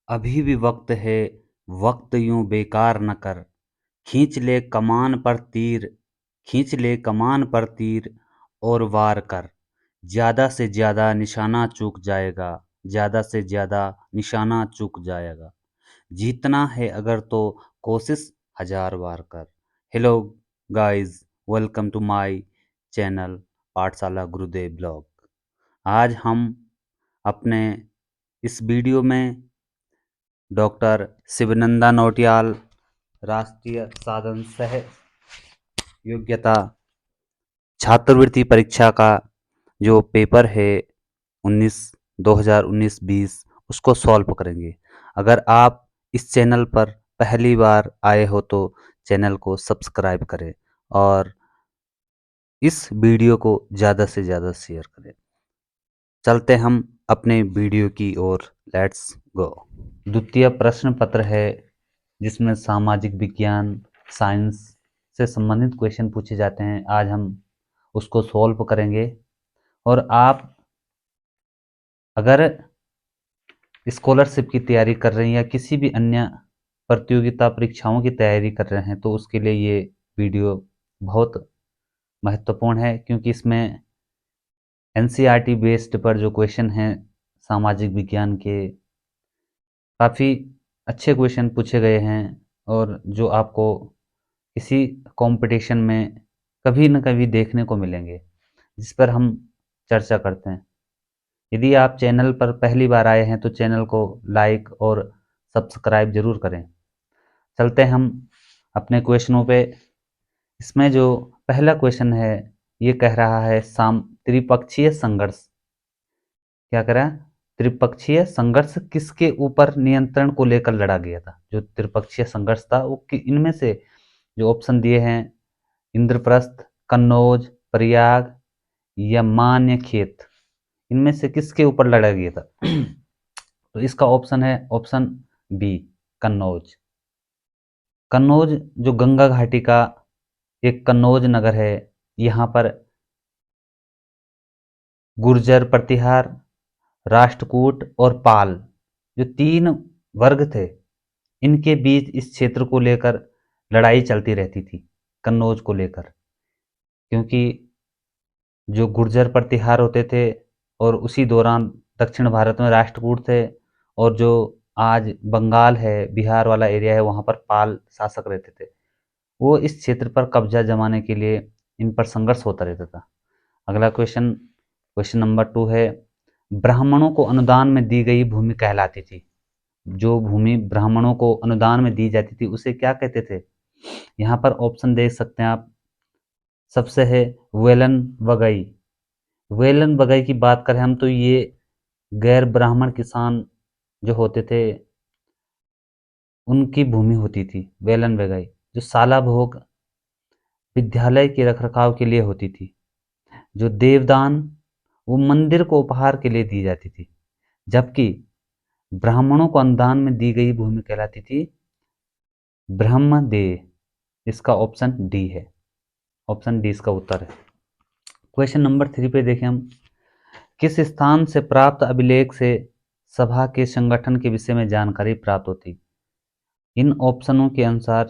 अभी भी वक्त है, वक्त यूं बेकार न कर। खींच ले कमान पर तीर, खींच ले कमान पर तीर और वार कर। ज्यादा से ज्यादा निशाना चूक जाएगा, ज्यादा से ज्यादा निशाना चूक जाएगा। जीतना है अगर तो कोशिश हजार बार कर। Hello guys, welcome to my channel Pathshala Gurudev blog. आज हम अपने इस वीडियो में डॉक्टर शिवनंदा नौटियाल राष्ट्रीय साधन सह योग्यता छात्रवृत्ति परीक्षा का जो पेपर है 2019-20 उसको सॉल्व करेंगे। अगर आप इस चैनल पर पहली बार आए हो तो चैनल को सब्सक्राइब करें और इस वीडियो को ज़्यादा से ज़्यादा शेयर करें। चलते हम अपने वीडियो की ओर, लेट्स गो। द्वितीय प्रश्न पत्र है जिसमें सामाजिक विज्ञान साइंस से संबंधित क्वेश्चन पूछे जाते हैं। आज हम उसको सॉल्व करेंगे। और आप अगर स्कॉलरशिप की तैयारी कर रहे हैं या किसी भी अन्य प्रतियोगिता परीक्षाओं की तैयारी कर रहे हैं तो उसके लिए ये वीडियो बहुत महत्वपूर्ण है, क्योंकि इसमें एनसीईआरटी बेस्ड पर जो क्वेश्चन हैं सामाजिक विज्ञान के काफ़ी अच्छे क्वेश्चन पूछे गए हैं और जो आपको किसी कंपटीशन में कभी न कभी देखने को मिलेंगे, जिस पर हम चर्चा करते हैं। यदि आप चैनल पर पहली बार आए हैं तो चैनल को लाइक और सब्सक्राइब जरूर करें। चलते हैं हम अपने क्वेश्चनों पे। इसमें जो पहला क्वेश्चन है ये कह रहा है त्रिपक्षीय संघर्ष। क्या कह रहा है? त्रिपक्षीय संघर्ष किसके ऊपर नियंत्रण को लेकर लड़ा गया था? जो त्रिपक्षीय संघर्ष था वो इनमें से जो ऑप्शन दिए हैं इंद्रप्रस्थ, कन्नौज, प्रयाग या मान्यखेत, इनमें से किसके ऊपर लड़ा गया था? तो इसका ऑप्शन है ऑप्शन बी, कन्नौज। कन्नौज जो गंगा घाटी का एक कन्नौज नगर है, यहाँ पर गुर्जर प्रतिहार, राष्ट्रकूट और पाल जो तीन वर्ग थे, इनके बीच इस क्षेत्र को लेकर लड़ाई चलती रहती थी, कन्नौज को लेकर। क्योंकि जो गुर्जर प्रतिहार होते थे और उसी दौरान दक्षिण भारत में राष्ट्रकूट थे, और जो आज बंगाल है, बिहार वाला एरिया है, वहाँ पर पाल शासक रहते थे। वो इस क्षेत्र पर कब्जा जमाने के लिए इन पर संघर्ष होता रहता था। अगला क्वेश्चन, क्वेश्चन नंबर 2 है, ब्राह्मणों को अनुदान में दी गई भूमि कहलाती थी। जो भूमि ब्राह्मणों को अनुदान में दी जाती थी उसे क्या कहते थे? यहाँ पर ऑप्शन देख सकते हैं आप। सबसे है वेलन वगई। वेलन वगई की बात करें हम तो ये गैर ब्राह्मण किसान जो होते थे उनकी भूमि होती थी वेलन वगई, जो साला भोग विद्यालय के रखरखाव के लिए होती थी। जो देवदान वो मंदिर को उपहार के लिए दी जाती थी, जबकि ब्राह्मणों को अनुदान में दी गई भूमि कहलाती थी ब्रह्मदेय। इसका ऑप्शन डी है, ऑप्शन डी इसका उत्तर है। क्वेश्चन नंबर 3 पे देखें हम, किस स्थान से प्राप्त अभिलेख से सभा के संगठन के विषय में जानकारी प्राप्त होती? इन ऑप्शनों के अनुसार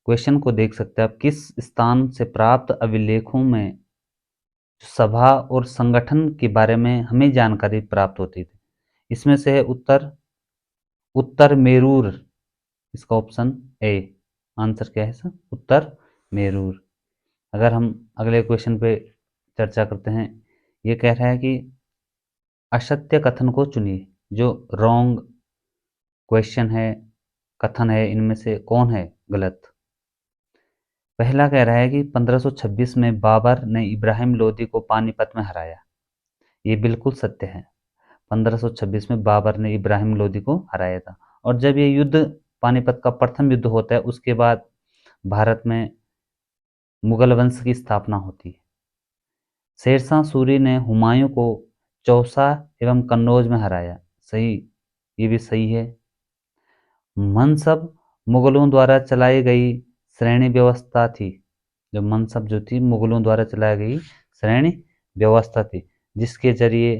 क्वेश्चन को देख सकते हैं आप। किस स्थान से प्राप्त अभिलेखों में सभा और संगठन के बारे में हमें जानकारी प्राप्त होती थी? इसमें से है उत्तर मेरूर। इसका ऑप्शन ए आंसर क्या है सर? उत्तर मेरूर। अगर हम अगले क्वेश्चन पे चर्चा करते हैं, ये कह रहा है कि असत्य कथन को चुनिए। जो रॉन्ग क्वेश्चन है, कथन है, इनमें से कौन है गलत? पहला कह रहा है कि 1526 में बाबर ने इब्राहिम लोदी को पानीपत में हराया। ये बिल्कुल सत्य है। 1526 में बाबर ने इब्राहिम लोदी को हराया था। और जब ये युद्ध पानीपत का प्रथम युद्ध होता है उसके बाद भारत में मुगल वंश की स्थापना होती है। शेरशाह सूरी ने हुमायूं को चौसा एवं कन्नौज में हराया। सही, ये भी सही है। मनसब मुगलों द्वारा चलाई गई श्रेणी व्यवस्था थी। जो मनसब जो थी मुगलों द्वारा चलाई गई श्रेणी व्यवस्था थी, जिसके जरिए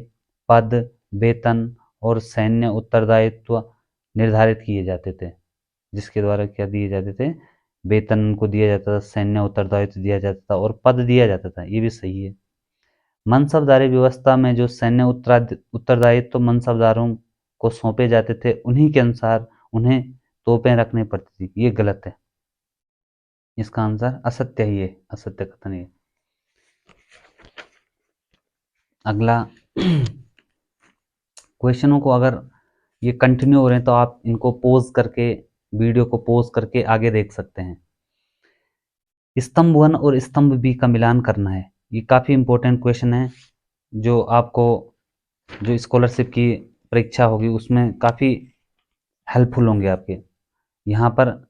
पद, वेतन और सैन्य उत्तरदायित्व निर्धारित किए जाते थे, जिसके द्वारा क्या दिए जाते थे, वेतन उनको दिया जाता था, सैन्य उत्तरदायित्व दिया जाता था और पद दिया जाता था। ये भी सही है। मनसबदारी व्यवस्था में जो सैन्य उत्तरदायित्व मनसबदारों को सौंपे जाते थे, उन्हीं के अनुसार उन्हें तोपें रखनी पड़ती थी। ये गलत है। इसका आंसर असत्य ही है, असत्य कथन है। अगला क्वेश्चनों को अगर ये कंटिन्यू हो रहे हैं तो आप इनको पॉज करके, वीडियो को पॉज करके आगे देख सकते हैं। स्तंभ 1 और स्तंभ बी का मिलान करना है। ये काफ़ी इंपॉर्टेंट क्वेश्चन है, जो आपको जो स्कॉलरशिप की परीक्षा होगी उसमें काफ़ी हेल्पफुल होंगे आपके। यहाँ पर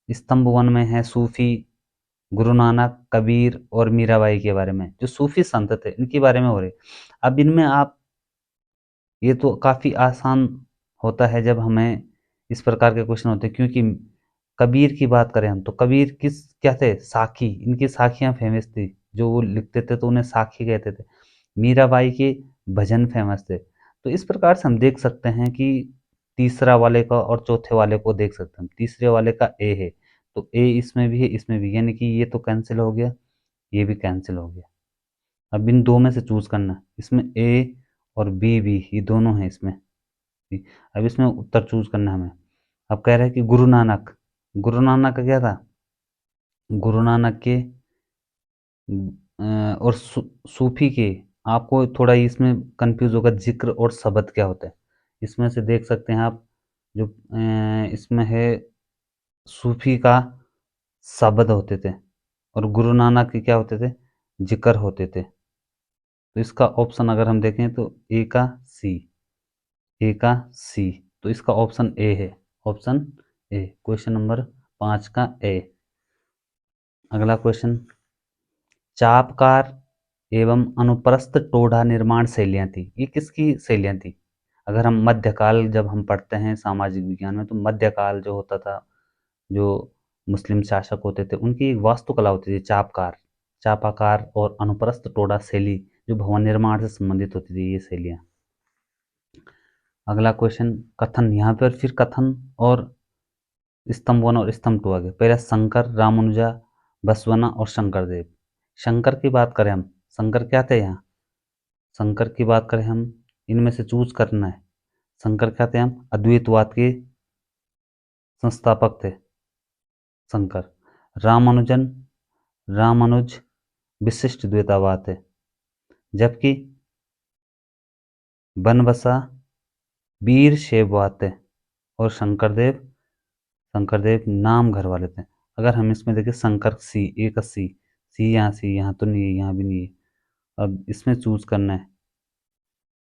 स्तंभ 1 में है सूफी, गुरु नानक, कबीर और मीराबाई के बारे में। जो सूफी संत थे इनके बारे में हो रहे। अब इनमें आप, ये तो काफ़ी आसान होता है जब हमें इस प्रकार के क्वेश्चन होते हैं, क्योंकि कबीर की बात करें हम तो कबीर किस क्या थे, साखी। इनकी साखियाँ फेमस थी, जो वो लिखते थे तो उन्हें साखी कहते थे। मीराबाई के भजन फेमस थे। तो इस प्रकार से हम देख सकते हैं कि तीसरा वाले का और चौथे वाले को देख सकते हैं। तीसरे वाले का ए है, तो ए इसमें भी है, इसमें भी, यानी कि ये तो कैंसिल हो गया, ये भी कैंसिल हो गया। अब इन दो में से चूज करना है। इसमें ए और बी भी, ये दोनों हैं इसमें। अब इसमें उत्तर चूज करना है हमें। अब कह रहे हैं कि गुरु नानक, गुरु नानक का क्या था, गुरु नानक के और सूफी के, आपको थोड़ा इसमें कंफ्यूज होगा जिक्र और शब्द क्या होता है। इसमें से देख सकते हैं आप, जो इसमें है सूफी का शब्द होते थे और गुरु नानक के क्या होते थे, जिक्र होते थे। तो इसका ऑप्शन अगर हम देखें तो ए का सी, ए का सी, तो इसका ऑप्शन ए है, ऑप्शन ए, क्वेश्चन नंबर 5 का ए। अगला क्वेश्चन, चापकार एवं अनुप्रस्थ टोढ़ा निर्माण शैलियाँ थी। ये किसकी शैलियाँ थी? अगर हम मध्यकाल जब हम पढ़ते हैं सामाजिक विज्ञान में, तो मध्यकाल जो होता था, जो मुस्लिम शासक होते थे, उनकी एक वास्तुकला होती थी चापकार, चापाकार और अनुप्रस्थ टोढ़ा शैली, जो भवन निर्माण से संबंधित होती थी, ये शैलियाँ। अगला क्वेश्चन, कथन। यहाँ पर फिर कथन और स्तंभ 1 और स्तंभ 2 आ गए। पहले शंकर, रामानुजा, बसवना और शंकरदेव। शंकर की बात करें हम, शंकर क्या थे यहाँ, शंकर की बात करें हम, इनमें से चूज करना है। शंकर क्या थे, हम अद्वैतवाद के संस्थापक थे शंकर। रामानुजन, रामानुज विशिष्ट द्वैतवाद थे, जबकि बनबसा वीर शैववाद थे और शंकरदेव, शंकरदेव नाम घर वाले थे। अगर हम इसमें देखें, शंकर सी, ए का सी, सी यहाँ तो नहीं है, यहाँ भी नहीं है। अब इसमें चूज करना है।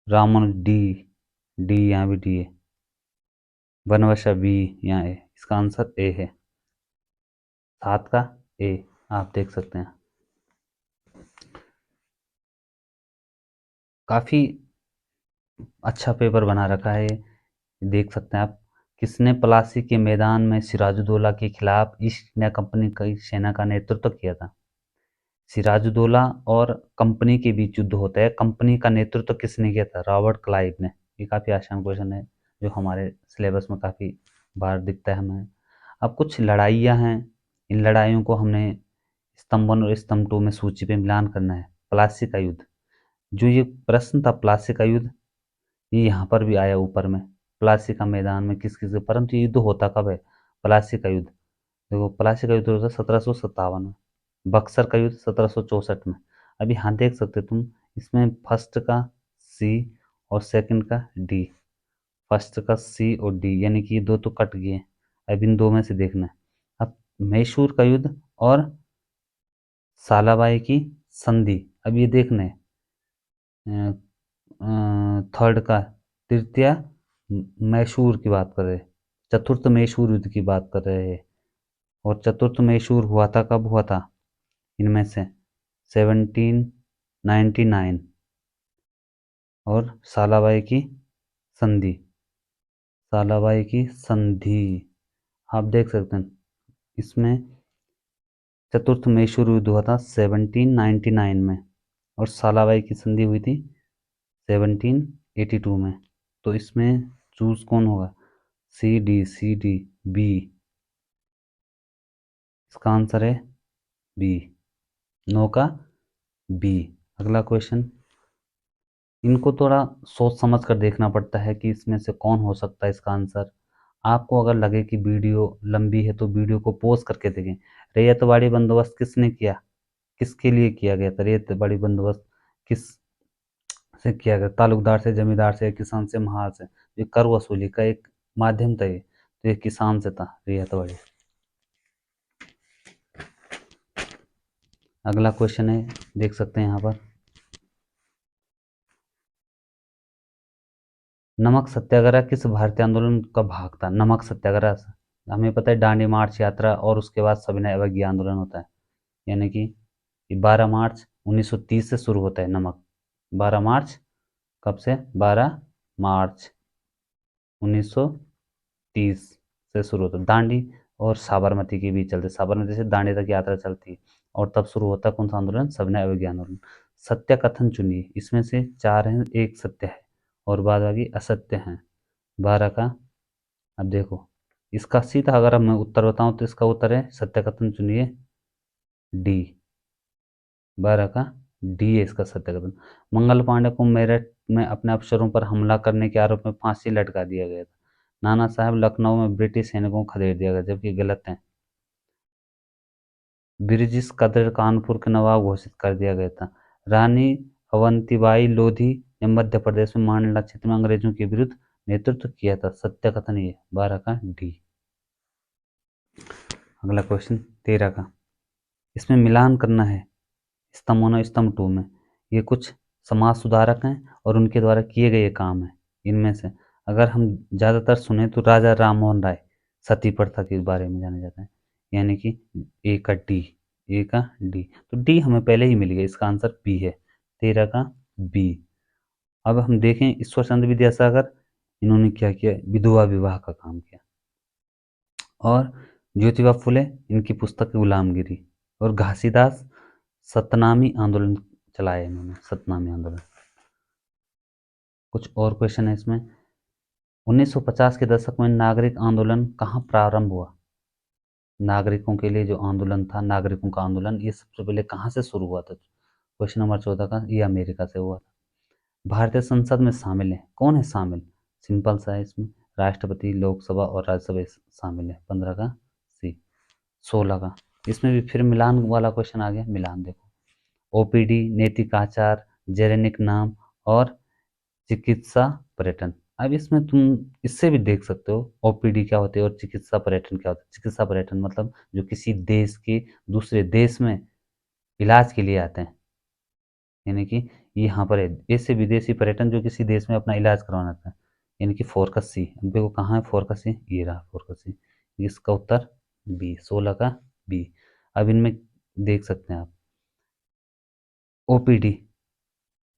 रामानुज डी, डी यहाँ भी डी है। बनबसा बी, यहाँ ए। इसका आंसर ए है, 7 का ए, आप देख सकते हैं। काफ़ी अच्छा पेपर बना रखा है, देख सकते हैं आप। किसने प्लासी के मैदान में सिराजुद्दौला के खिलाफ ईस्ट इंडिया कंपनी की सेना का नेतृत्व किया था? सिराजुद्दौला और कंपनी के बीच युद्ध होता है, कंपनी का नेतृत्व किसने किया था? रॉबर्ट क्लाइव ने। ये काफ़ी आसान क्वेश्चन है, जो हमारे सिलेबस में काफ़ी बार दिखता है हमें। अब कुछ लड़ाइयाँ हैं, इन लड़ाइयों को हमने स्तंभ 1 और स्तंभ 2 में सूची पे मिलान करना है। प्लासी का युद्ध, जो ये प्रश्न था प्लासी का युद्ध, ये यहाँ पर भी आया ऊपर में। प्लासी का मैदान में किस किस, परंतु ये युद्ध होता कब है? प्लासी का युद्ध, देखो प्लासी का युद्ध होता है 1757 में। बक्सर का युद्ध 1764 में। अब यहाँ देख सकते तुम, इसमें फर्स्ट का सी और सेकंड का डी, फर्स्ट का सी और डी, यानी कि ये दो तो कट गए। अब इन दो में से देखना है। अब मैसूर का युद्ध और सालाबाई की संधि, अब ये देखना है। थर्ड का, तृतीय मैसूर की बात कर रहे हैं, चतुर्थ मैसूर युद्ध की बात कर रहे हैं। और चतुर्थ मैसूर हुआ था कब हुआ था? इनमें से 1799। और सालाबाई की संधि, सालाबाई की संधि आप देख सकते हैं, इसमें चतुर्थ मैसूर युद्ध हुआ था 1799 में और सालाबाई की संधि हुई थी 1782 में। तो इसमें चूज कौन होगा? सी डी बी, इसका आंसर है बी, नो का बी। अगला क्वेश्चन, इनको थोड़ा सोच समझ कर देखना पड़ता है कि इसमें से कौन हो सकता है इसका आंसर। आपको अगर लगे कि वीडियो लंबी है तो वीडियो को पॉज करके देखें। रैयतवाड़ी बंदोबस्त किसने किया, किसके लिए किया गया था रैयतवाड़ी बंदोबस्त, किस से किया गया, तालुकदार से, जमींदार से, किसान से, महार से। ये कर वसूली का एक माध्यम था ये, तो ये किसान से था रैयतवाड़ी। अगला क्वेश्चन है, देख सकते हैं यहाँ पर, नमक सत्याग्रह किस भारतीय आंदोलन का भाग था। नमक सत्याग्रह, हमें पता है दांडी मार्च यात्रा और उसके बाद सविनय अवज्ञा आंदोलन होता है, यानी कि 12 मार्च 1930 से शुरू होता है नमक। 12 मार्च कब से, 12 मार्च 1930 से शुरू होता है। दांडी और साबरमती के बीच चलते, साबरमती से दांडी तक यात्रा चलती है, और तब शुरू होता है कौन सा आंदोलन, सविनय अवज्ञा आंदोलन। सत्य कथन चुनिए, इसमें से 4 हैं, एक सत्य है और बाद बाकी असत्य हैं। 12 का, अब देखो इसका सीधा अगर मैं उत्तर बताऊं तो इसका उत्तर है, सत्य कथन चुनिए डी, 12 का डी है इसका सत्य कथन। मंगल पांडे को मेरठ में अपने अफसरों पर हमला करने के आरोप में फांसी लटका दिया गया था। नाना साहब लखनऊ में ब्रिटिश सैनिकों को खदेड़ दिया गया, जबकि गलत है। ब्रिजिस कदर कानपुर के नवाब घोषित कर दिया गया था। रानी अवंतीबाई लोधी ने मध्य प्रदेश में मांडला क्षेत्र में अंग्रेजों के विरुद्ध नेतृत्व किया था। सत्य कथन ये, 12 का डी। अगला क्वेश्चन 13 का, इसमें मिलान करना है स्तंभ 1 और स्तंभ 2 में। ये कुछ समाज सुधारक हैं और उनके द्वारा किए गए काम हैं। इनमें से अगर हम ज़्यादातर सुने तो राजा राम मोहन राय सती प्रथा के बारे में जाने जाते हैं, यानी कि ए का डी, ए का डी। तो डी हमें पहले ही मिल गया, इसका आंसर बी है, 13 का बी। अब हम देखें ईश्वर चंद्र विद्यासागर, इन्होंने क्या किया, विधवा विवाह का काम किया। और ज्योतिबा फुले, इनकी पुस्तक गुलामगिरी। और घासीदास सतनामी आंदोलन चलाया इन्होंने, सतनामी आंदोलन। कुछ और क्वेश्चन है इसमें, 1950 के दशक में नागरिक आंदोलन कहाँ प्रारंभ हुआ। नागरिकों के लिए जो आंदोलन था, नागरिकों का आंदोलन, ये सबसे पहले कहाँ से शुरू हुआ था। क्वेश्चन नंबर 14 का, ये अमेरिका से हुआ था। भारतीय संसद में शामिल है, कौन है शामिल, सिंपल सा है इसमें, राष्ट्रपति, लोकसभा और राज्यसभा शामिल है। 15 का सी। 16 का, इसमें भी फिर मिलान वाला क्वेश्चन आ गया। मिलान देखो, ओपीडी, नैतिक आचार, जेरेनिक नाम और चिकित्सा पर्यटन। अब इसमें तुम इससे भी देख सकते हो ओपीडी क्या होती है और चिकित्सा पर्यटन क्या होता है। चिकित्सा पर्यटन मतलब जो किसी देश के दूसरे देश में इलाज के लिए आते हैं, यानी कि यहाँ पर है देश से विदेशी पर्यटन जो किसी देश में अपना इलाज करवाना था, यानी कि फोरकस सी। अब देखो कहाँ है फोरकस सी, ये रहा फोरकस सी, इसका उत्तर बी, 16 का बी। अब इनमें देख सकते हैं आप, ओपीडी,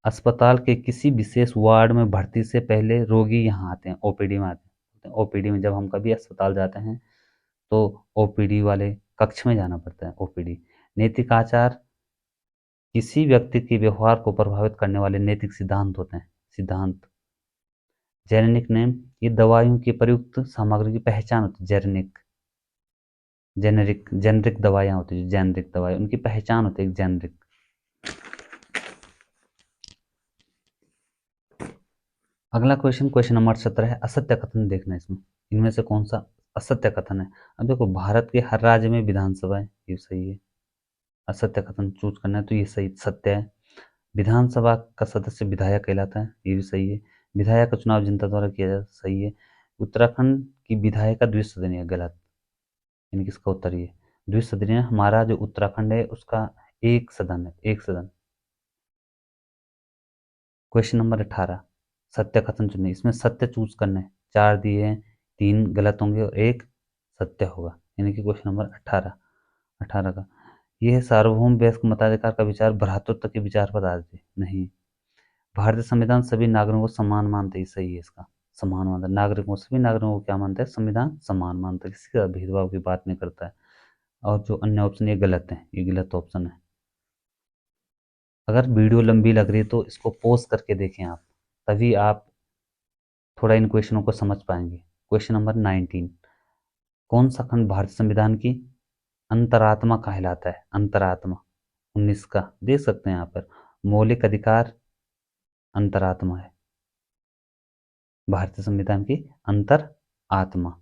अस्पताल के किसी विशेष वार्ड में भर्ती से पहले रोगी यहाँ आते हैं, ओपीडी में आते हैं। ओपीडी में जब हम कभी अस्पताल जाते हैं तो ओपीडी वाले कक्ष में जाना पड़ता है, ओपीडी। नैतिक आचार, किसी व्यक्ति के व्यवहार को प्रभावित करने वाले नैतिक सिद्धांत होते हैं, सिद्धांत। जेनेरिक नेम, ये दवाइयों की प्रयुक्त सामग्री की पहचान होती है, जेनेरिक, जेनेरिक जेनेरिक दवाइयाँ होती है, जेनेरिक दवाई उनकी पहचान होती है, जेनेरिक। अगला क्वेश्चन, क्वेश्चन नंबर 17 है, असत्य कथन देखना है इसमें, इनमें से कौन सा असत्य कथन है। अब देखो भारत के हर राज्य में विधानसभा है, ये सही है। असत्य कथन चूज करना है तो ये सही सत्य है। विधानसभा का सदस्य विधायक कहलाता है, ये भी सही है। विधायक का चुनाव जनता द्वारा किया जाता है, सही है। उत्तराखंड की विधायिका द्विसदनीय, गलत, यानी कि इसका उत्तर ये द्विसदनीय। हमारा जो उत्तराखंड है उसका एक सदन है, एक सदन। क्वेश्चन नंबर 18, सत्य कथन चुनिए, इसमें सत्य चूज करना है, 4 दिए हैं, 3 गलत होंगे और 1 सत्य होगा, यानी कि क्वेश्चन नंबर 18, 18 का यह सार्वभौम वयस्क मताधिकार का विचार भ्रातृत्व के विचार पर आधारित नहीं। भारतीय संविधान सभी नागरिकों को समान मानते, ही सही है इसका, समान मानता है नागरिकों, सभी नागरिकों को क्या मानता है, संविधान समान मानता है, किसी का भेदभाव की बात नहीं करता है। और जो अन्य ऑप्शन ये गलत है, ये गलत ऑप्शन है। अगर वीडियो लंबी लग रही है तो इसको पॉज करके देखें आप, तभी आप थोड़ा इन क्वेश्चनों को समझ पाएंगे। क्वेश्चन नंबर 19, कौन सा खंड भारतीय संविधान की अंतरात्मा कहलाता है? अंतरात्मा 19 का देख सकते हैं यहाँ पर, मौलिक अधिकार अंतरात्मा है भारतीय संविधान की, अंतर आत्मा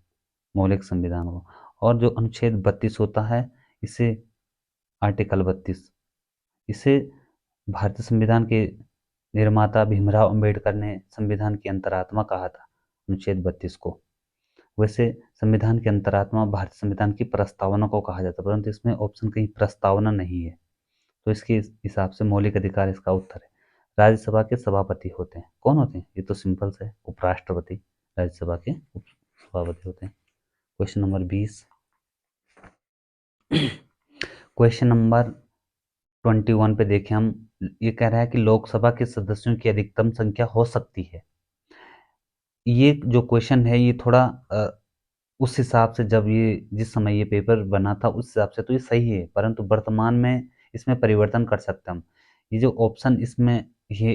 मौलिक संविधान को। और जो अनुच्छेद 32 होता है, इसे आर्टिकल 32, इसे भारतीय संविधान के निर्माता भीमराव अंबेडकर ने संविधान की अंतरात्मा कहा था, अनुच्छेद 32 को। वैसे संविधान की अंतरात्मा भारतीय संविधान की प्रस्तावना को कहा जाता है, परंतु इसमें ऑप्शन कहीं प्रस्तावना नहीं है, तो इसके हिसाब से मौलिक अधिकार इसका उत्तर है। राज्यसभा के सभापति होते हैं, कौन होते हैं? ये तो सिंपल से उपराष्ट्रपति राज्यसभा के सभापति होते हैं। क्वेश्चन नंबर 20, क्वेश्चन नंबर 21 पे देखें हम, ये कह रहा है कि लोकसभा के सदस्यों की अधिकतम संख्या हो सकती है। ये जो क्वेश्चन है, ये थोड़ा उस हिसाब से जब ये जिस समय ये पेपर बना था उस हिसाब से तो ये सही है, परंतु वर्तमान में इसमें परिवर्तन कर सकते हम। ये जो ऑप्शन इसमें ये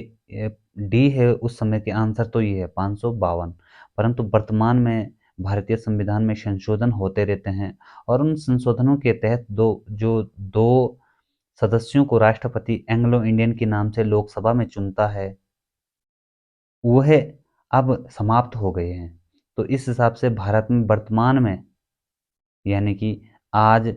डी है, उस समय के आंसर तो ये है 552, परंतु वर्तमान में भारतीय संविधान में संशोधन होते रहते हैं, और उन संशोधनों के तहत दो सदस्यों को राष्ट्रपति एंग्लो इंडियन के नाम से लोकसभा में चुनता है, वह अब समाप्त हो गए हैं। तो इस हिसाब से भारत में वर्तमान में, यानी कि आज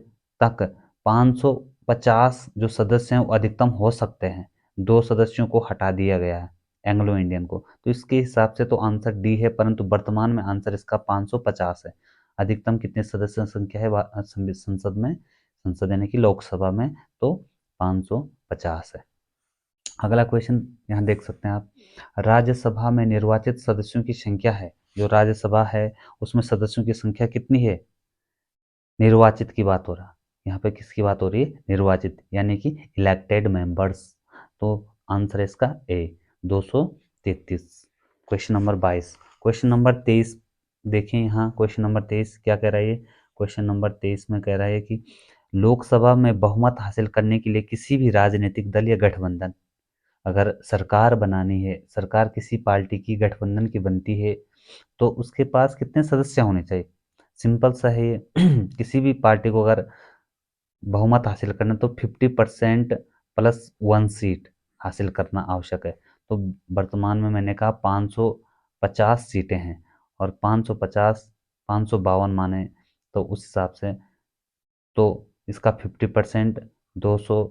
तक 550 जो सदस्य हैं वो अधिकतम हो सकते हैं, 2 सदस्यों को हटा दिया गया है एंग्लो इंडियन को, तो इसके हिसाब से तो आंसर डी है, परंतु वर्तमान में आंसर इसका 550 है। अधिकतम कितने सदस्य संख्या है संसद में, संसद यानी कि लोकसभा में, तो 550 है। अगला क्वेश्चन यहाँ देख सकते हैं आप, राज्यसभा में निर्वाचित सदस्यों की संख्या है, जो राज्यसभा है उसमें सदस्यों की संख्या कितनी है? निर्वाचित की बात हो रहा, यहाँ पे किसकी बात हो रही है? निर्वाचित, यानी कि इलेक्टेड मेंबर्स। तो आंसर है इसका ए, 233। क्वेश्चन नंबर 22, क्वेश्चन नंबर 23 देखें यहाँ, क्वेश्चन नंबर 23 क्या कह रहा है? क्वेश्चन नंबर 23 में कह रहा है कि लोकसभा में बहुमत हासिल करने के लिए किसी भी राजनीतिक दल या गठबंधन, अगर सरकार बनानी है, सरकार किसी पार्टी की गठबंधन की बनती है, तो उसके पास कितने सदस्य होने चाहिए? सिंपल सा है ये किसी भी पार्टी को अगर बहुमत हासिल करना तो 50% प्लस 1 सीट हासिल करना आवश्यक है। तो वर्तमान में मैंने कहा 550 सीटें हैं, और 550 552 माने, तो उस हिसाब से तो इसका 50% 200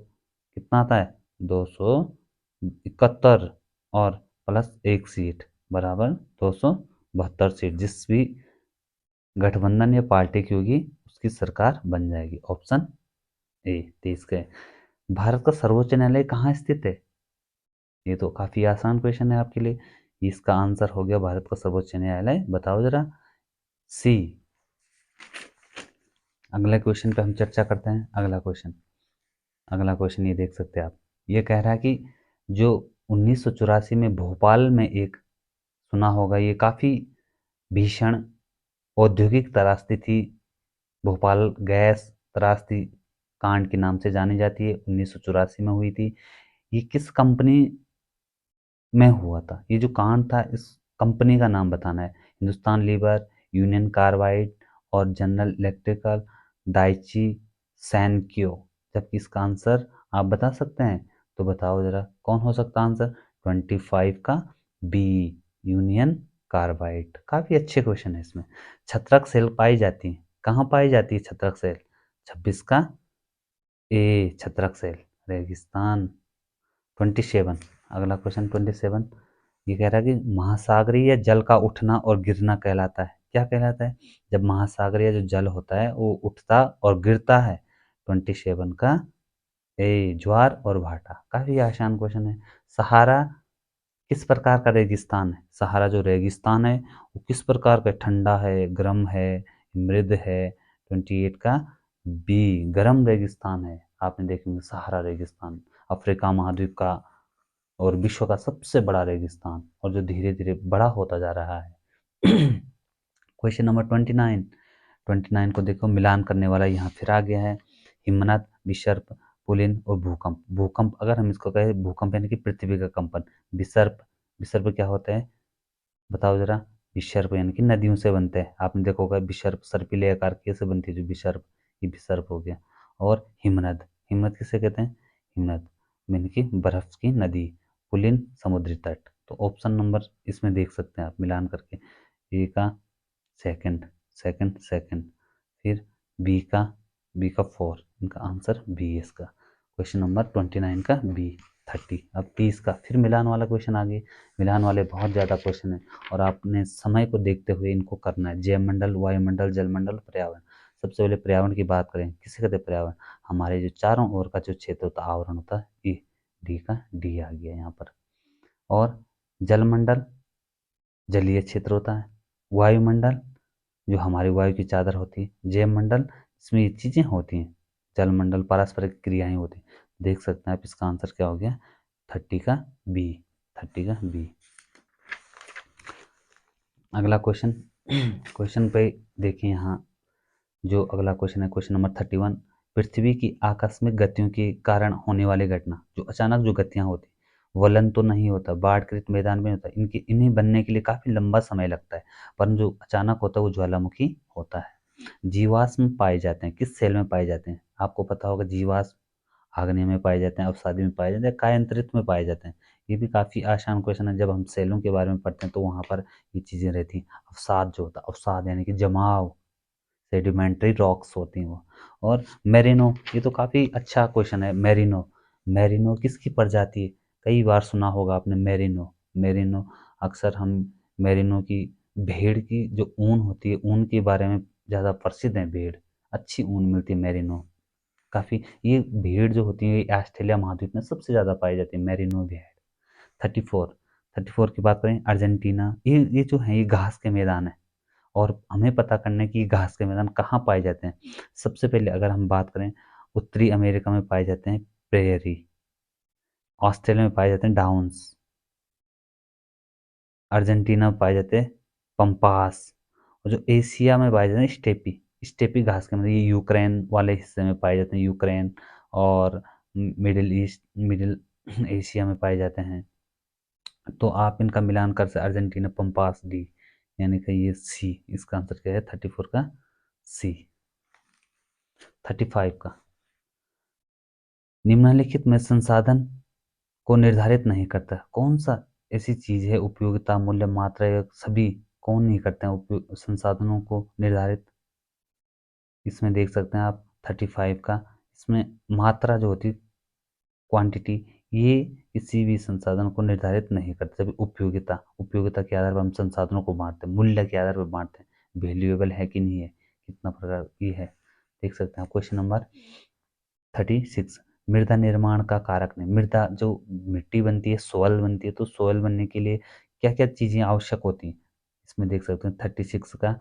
कितना आता है? 271, और प्लस 1 सीट बराबर 272 सीट, जिस भी गठबंधन या पार्टी की होगी उसकी सरकार बन जाएगी। ऑप्शन ए 23 का। भारत का सर्वोच्च न्यायालय कहाँ स्थित है? ये तो काफी आसान क्वेश्चन है आपके लिए, इसका आंसर हो गया भारत का सर्वोच्च न्यायालय, बताओ जरा, सी। अगले क्वेश्चन पे हम चर्चा करते हैं। अगला क्वेश्चन ये देख सकते हैं आप, ये कह रहा है कि जो 1984 में भोपाल में एक, सुना होगा, ये काफी भीषण औद्योगिक त्रासदी थी, भोपाल गैस त्रासदी कांड के नाम से जानी जाती है, 1984 में हुई थी। ये किस कंपनी में हुआ था? ये जो कांड था, इस कंपनी का नाम बताना है। हिंदुस्तान लीवर, यूनियन कार्बाइड और जनरल इलेक्ट्रिकल, दाइची सैनक्यो। जबकि इसका आंसर आप बता सकते हैं, तो बताओ जरा कौन हो सकता है आंसर? 25 का बी, यूनियन कार्बाइड। काफी अच्छे क्वेश्चन है इसमें। छत्रक सेल पाई जाती है, कहाँ पाई जाती है छत्रक सेल? 26 का ए, छत्रक सेल रेगिस्तान। 27, अगला क्वेश्चन 27, ये कह रहा है कि महासागरीय जल का उठना और गिरना कहलाता है, क्या कहलाता है? जब महासागरीय जो जल होता है वो उठता और गिरता है। 27 का ए, ज्वार और भाटा। काफी आसान क्वेश्चन है। सहारा किस प्रकार का रेगिस्तान है? सहारा जो रेगिस्तान है वो किस प्रकार का? ठंडा है, गर्म है, मृद है? 28 का बी, गर्म रेगिस्तान है। आपने देखेंगे सहारा रेगिस्तान अफ्रीका महाद्वीप का और विश्व का सबसे बड़ा रेगिस्तान, और जो धीरे धीरे बड़ा होता जा रहा है। क्वेश्चन नंबर 29 को देखो, मिलान करने वाला यहाँ फिर आ गया है। हिमनद, विसर्प, पुलिन और भूकंप। भूकंप अगर हम इसको कहें, भूकंप यानी कि पृथ्वी का कंपन। विसर्प, विसर्प क्या होता है बताओ जरा? विसर्प यानी कि नदियों से बनते हैं। आपने देखा होगा विसर्प सर्पिल आकार कैसे बनती है, जो विसर्प, ये विसर्प हो गया। और हिमनद, हिमनद किसे कहते हैं, हिमनद यानी कि बर्फ की नदी। पुलिन समुद्री तट। तो ऑप्शन नंबर इसमें देख सकते हैं आप मिलान करके, ए का सेकंड सेकंड सेकंड, फिर बी का 4, इनका आंसर बी है इसका। क्वेश्चन नंबर 29 का बी 30। अब 30 का फिर मिलान वाला क्वेश्चन आ गया। मिलान वाले बहुत ज़्यादा क्वेश्चन है और आपने समय को देखते हुए इनको करना है। जैवमंडल, वायुमंडल, जलमंडल, पर्यावरण। सबसे पहले पर्यावरण की बात करें, किसे कहते हैं पर्यावरण, हमारे जो चारों ओर का जो क्षेत्र होता है, आवरण होता है, ये डी का डी आ गया यहाँ पर। और जलमंडल, जलीय क्षेत्र होता है। वायुमंडल, जो हमारी वायु की चादर होती है। जैवमंडल, इसमें ये चीज़ें होती हैं। जलमंडल, पारस्परिक क्रियाएं होती हैं। देख सकते हैं आप, इसका आंसर क्या हो गया, 30 का बी, 30 का बी। अगला क्वेश्चन, क्वेश्चन पे देखिए यहाँ, जो अगला क्वेश्चन है क्वेश्चन नंबर 31। पृथ्वी की आकस्मिक गतियों के कारण होने वाली घटना, जो अचानक जो गतियां होती, वलन तो नहीं होता, बाढ़कृत मैदान में होता है, इन्हें बनने के लिए काफी लंबा समय लगता है, पर जो अचानक होता है वो ज्वालामुखी होता है। जीवाश्म पाए जाते हैं, किस सेल में पाए जाते हैं, आपको पता होगा जीवाश्म आग्नेय में पाए जाते हैं, अवसादी में पाए जाते हैं, कायांतरित में पाए जाते हैं। ये भी काफ़ी आसान क्वेश्चन है, जब हम सेलों के बारे में पढ़ते हैं तो वहाँ पर ये चीज़ें रहती हैं। अवसाद जो होता है, अवसाद यानी कि जमाव, सेडिमेंट्री रॉक्स होती हैं वो। और मेरिनो, ये तो काफ़ी अच्छा क्वेश्चन है। मेरिनो, मेरिनो किसकी प्रजाति है, कई बार सुना होगा आपने मेरिनो। मेरिनो अक्सर हम मेरिनो की, भेड़ की जो ऊन होती है, ऊन के बारे में ज़्यादा प्रसिद्ध है। भेड़, अच्छी ऊन मिलती है मेरिनो। काफ़ी ये भीड़ जो होती है ये ऑस्ट्रेलिया महाद्वीप में सबसे ज़्यादा पाई जाती है, मेरिनो भेड़। 34, 34 की बात करें, अर्जेंटीना, ये जो है ये घास के मैदान है। और हमें पता करना है कि घास के मैदान कहाँ पाए जाते हैं। सबसे पहले अगर हम बात करें, उत्तरी अमेरिका में पाए जाते हैं प्रेयरी, ऑस्ट्रेलिया में पाए जाते हैं डाउन्स, अर्जेंटीना में पाए जाते हैं पंपास, और जो एशिया में पाए जाते हैं स्टेपी, स्टेपी घास के, मतलब ये यूक्रेन वाले हिस्से में पाए जाते हैं, यूक्रेन और मिडिल ईस्ट, मिडिल एशिया में पाए जाते हैं। तो आप इनका मिलान कर सकते, अर्जेंटीना पंपास डी, यानी कि ये सी, इसका आंसर क्या है 34 का सी। 35 का, निम्नलिखित में संसाधन को निर्धारित नहीं करता, कौन सा ऐसी चीज है, उपयोगिता, मूल्य, मात्रा, या सभी, कौन नहीं करते हैं उपयोग संसाधनों को निर्धारित। इसमें देख सकते हैं आप 35 का, इसमें मात्रा जो होती, क्वांटिटी, ये किसी भी संसाधन को निर्धारित नहीं करते। जब उपयोगिता, उपयोगिता के आधार पर हम संसाधनों को बांटते हैं, मूल्य के आधार पर बांटते हैं, वैल्यूएबल है कि नहीं है, कितना प्रकार की है। देख सकते हैं क्वेश्चन नंबर 36। मृदा निर्माण का कारक नहीं, मृदा जो मिट्टी बनती है, सोयल बनती है, तो सोयल बनने के लिए क्या क्या चीज़ें आवश्यक होती हैं, इसमें देख सकते हैं 36 का।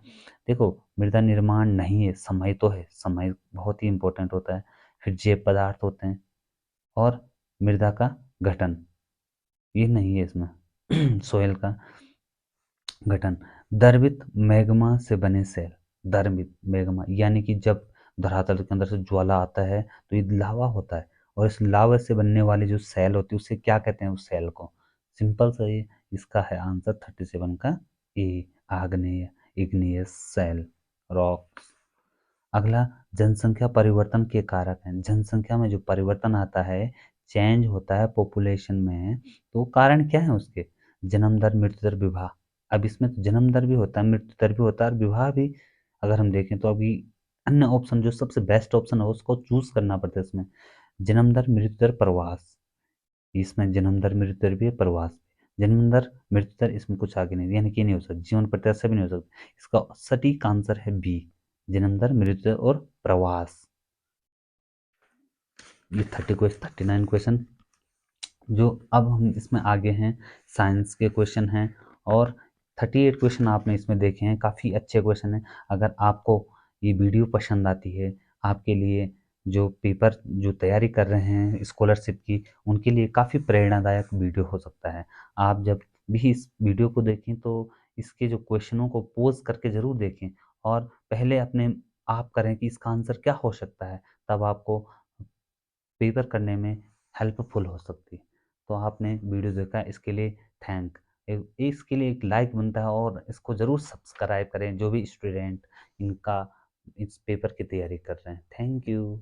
देखो, मृदा निर्माण नहीं है, समय तो है, समय बहुत ही इंपॉर्टेंट होता है। फिर जैव पदार्थ होते हैं, और मृदा का गठन, ये नहीं है इसमें सोयल का गठन। द्रवित मैग्मा से बने सेल, द्रवित मैग्मा यानी कि जब धरातल के अंदर से ज्वाला आता है तो ये लावा होता है, और इस लावा से बनने वाली जो सेल होती है उसे क्या कहते हैं, उस सेल को, सिंपल सा ये, इसका है आंसर 37 का ए, आग्नेय, इग्नियस सेल, रॉक। अगला, जनसंख्या परिवर्तन के कारक हैं, जनसंख्या में जो परिवर्तन आता है, चेंज होता है पॉपुलेशन में, तो कारण क्या है उसके, जन्म दर, मृत्यु दर, विवाह। अब इसमें तो जन्म दर भी होता है, मृत्यु दर भी होता है, और विवाह भी। अगर हम देखें तो अभी अन्य ऑप्शन जो सबसे बेस्ट ऑप्शन है उसको चूज करना पड़ता है इसमें, जन्म दर, मृत्यु दर, प्रवास। इसमें जन्म दर, मृत्यु दर भी है, प्रवास भी। जन्म दर, मृत्यु दर, इसमें कुछ आगे नहीं, यानी कि नहीं हो सकता, जीवन प्रत्याशा भी नहीं हो सकता। इसका सटीक आंसर है बी, जन्म दर, मृत्यु दर और प्रवास। ये 39 क्वेश्चन, जो अब हम इसमें आगे हैं, साइंस के क्वेश्चन हैं। और 38 क्वेश्चन आपने इसमें देखे हैं, काफ़ी अच्छे क्वेश्चन हैं। अगर आपको ये वीडियो पसंद आती है, आपके लिए जो पेपर जो तैयारी कर रहे हैं स्कॉलरशिप की, उनके लिए काफ़ी प्रेरणादायक वीडियो हो सकता है। आप जब भी इस वीडियो को देखें तो इसके जो क्वेश्चनों को पोज करके ज़रूर देखें, और पहले अपने आप करें कि इसका आंसर क्या हो सकता है, तब आपको पेपर करने में हेल्पफुल हो सकती है। तो आपने वीडियो देखा, इसके लिए थैंक। इसके लिए एक लाइक बनता है, और इसको ज़रूर सब्सक्राइब करें जो भी स्टूडेंट इनका इस पेपर की तैयारी कर रहे हैं। Thank you.